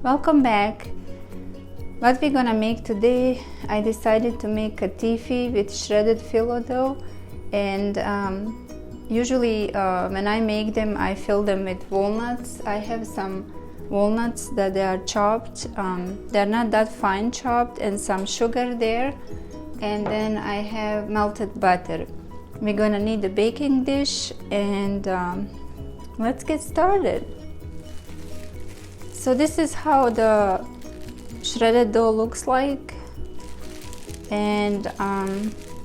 Welcome back. What we're gonna make today, I decided to make Kataifi with shredded phyllo dough, and usually when I make them I fill them with walnuts. I have some walnuts that they are chopped, they're not that fine chopped, and some sugar there, and then I have melted butter. We're gonna need a baking dish, and let's get started. So this is how the shredded dough looks like, and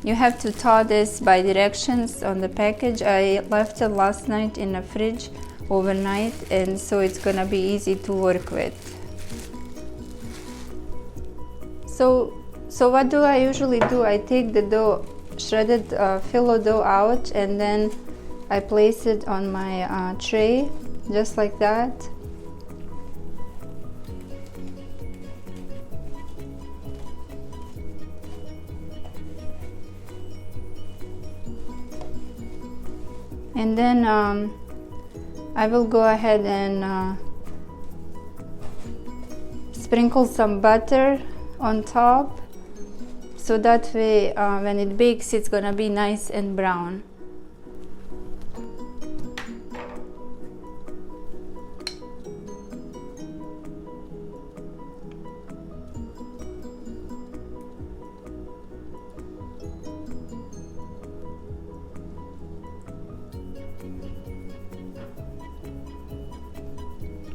you have to thaw this by directions on the package. I left it last night in the fridge overnight, and so it's gonna be easy to work with. So what do I usually do? I take the dough, shredded phyllo dough out, and then I place it on my tray just like that. And then I will go ahead and sprinkle some butter on top, so that way when it bakes it's gonna be nice and brown.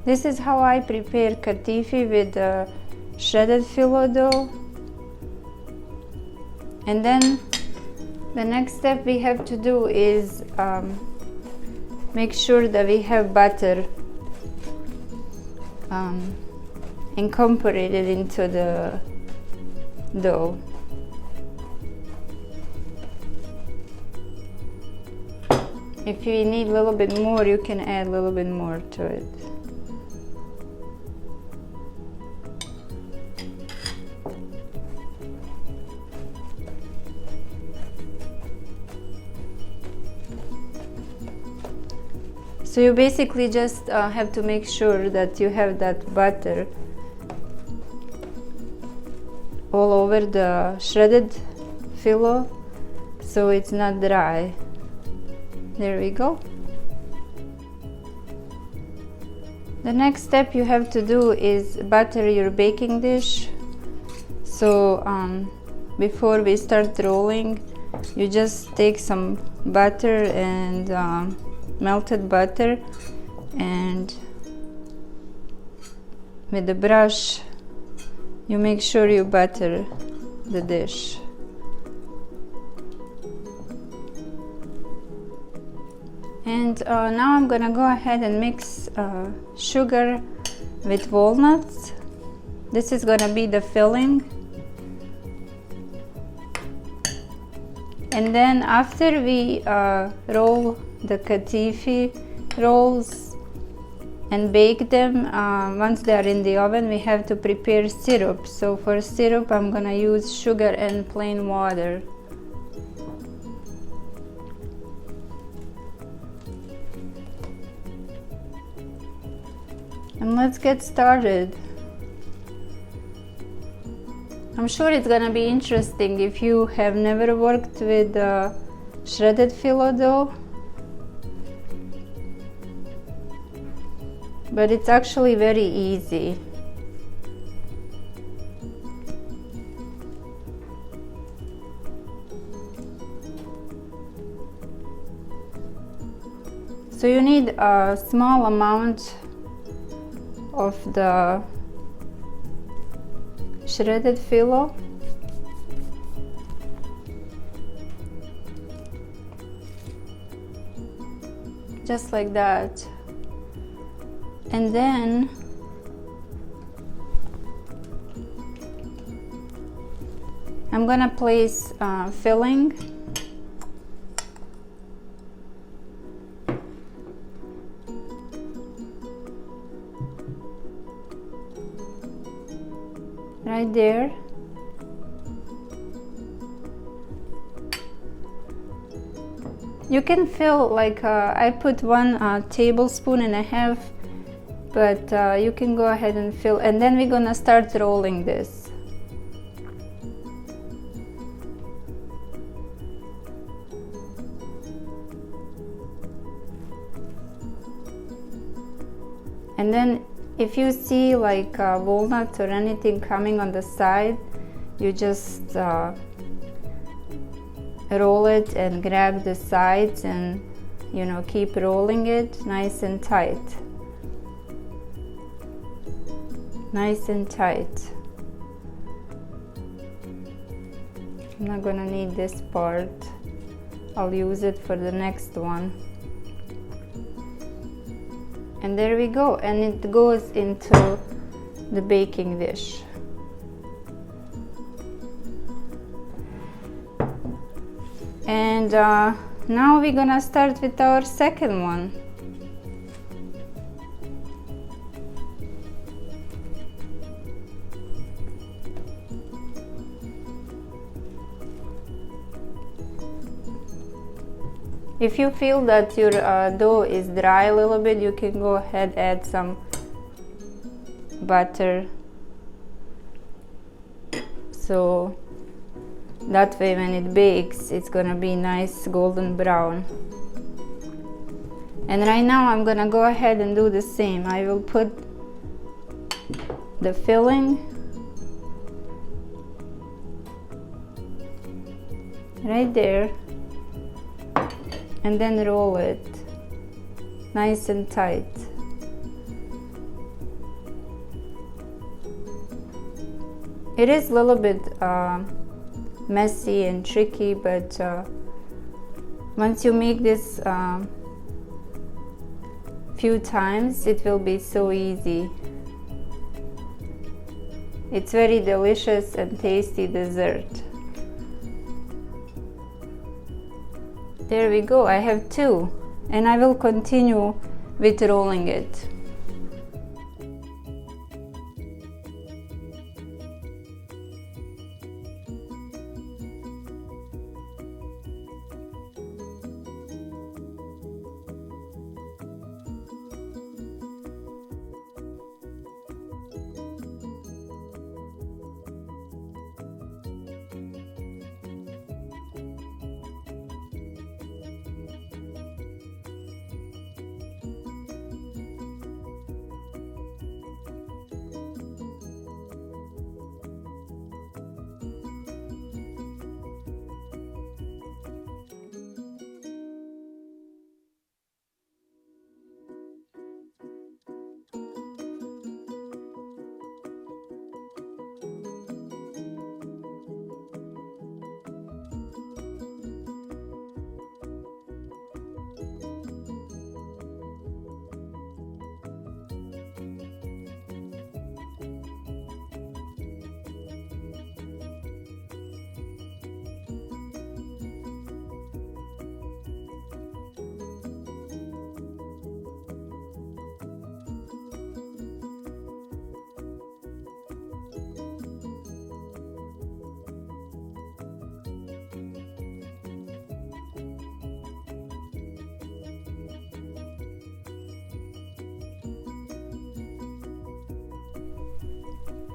This is how I prepare Kataifi with shredded phyllo dough. And then the next step we have to do is make sure that we have butter incorporated into the dough. If you need a little bit more, you can add a little bit more to it. So you basically just have to make sure that you have that butter all over the shredded phyllo, so it's not dry. There we go. The next step you have to do is butter your baking dish. So before we start rolling, you just take some butter and melted butter, and with the brush you make sure you butter the dish. And now I'm gonna go ahead and mix sugar with walnuts. This is gonna be the filling. And then after we roll the Kataifi rolls and bake them, once they are in the oven, we have to prepare syrup. So for syrup I'm gonna use sugar and plain water. And let's get started. I'm sure it's gonna be interesting if you have never worked with shredded phyllo dough, but it's actually very easy. So you need a small amount of the shredded phyllo, just like that. And then I'm gonna place filling. Right there. You can fill like I put 1.5 tablespoons but you can go ahead and fill, and then we're gonna start rolling this. And then if you see like walnuts or anything coming on the side, you just roll it and grab the sides and, you know, keep rolling it nice and tight. Nice and tight. I'm not gonna need this part. I'll use it for the next one. And there we go, and it goes into the baking dish. And now we're gonna start with our second one. If you feel that your dough is dry a little bit, you can go ahead and add some butter, so that way when it bakes it's gonna be nice golden brown. And right now I'm gonna go ahead and do the same. I will put the filling right there, and then roll it nice and tight. It is a little bit messy and tricky, but once you make this few times, it will be so easy. It's very delicious and tasty dessert. There we go, I have two, and I will continue with rolling it.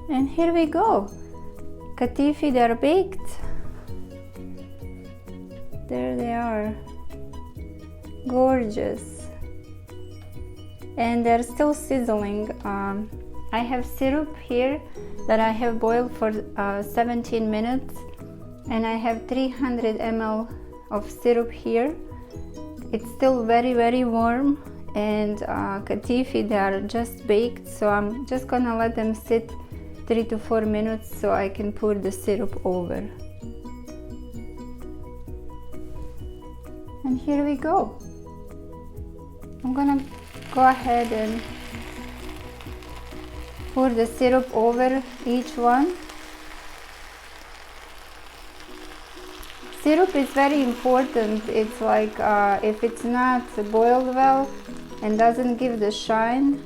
And here we go, Kataifi, they're baked. There they are, gorgeous, and they're still sizzling. I have syrup here that I have boiled for 17 minutes, and I have 300 ml of syrup here. It's still very warm, and Kataifi, they are just baked, so I'm just gonna let them sit 3 to 4 minutes so I can pour the syrup over. And here we go. I'm gonna go ahead and pour the syrup over each one. Syrup is very important. It's like if it's not boiled well and doesn't give the shine,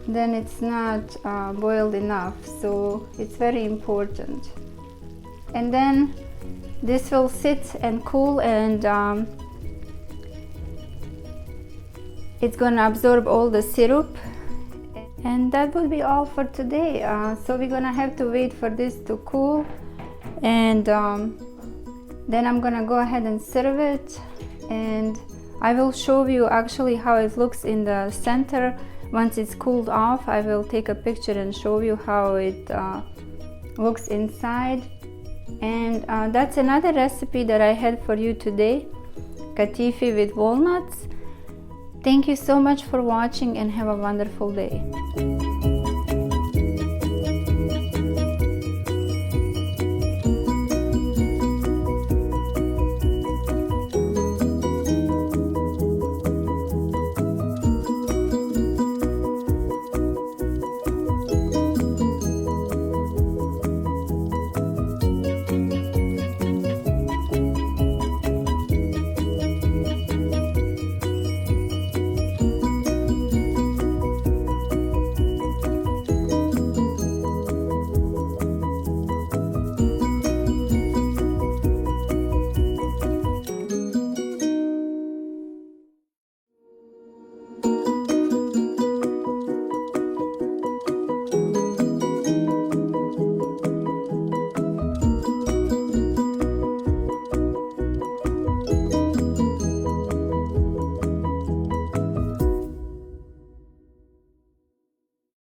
then it's not boiled enough, so it's very important. And then this will sit and cool, and it's gonna absorb all the syrup. And that would be all for today. So we're gonna have to wait for this to cool, and then I'm gonna go ahead and serve it, and I will show you actually how it looks in the center. Once it's cooled off, I will take a picture and show you how it looks inside. And that's another recipe that I had for you today, Kataifi with walnuts. Thank you so much for watching, and have a wonderful day.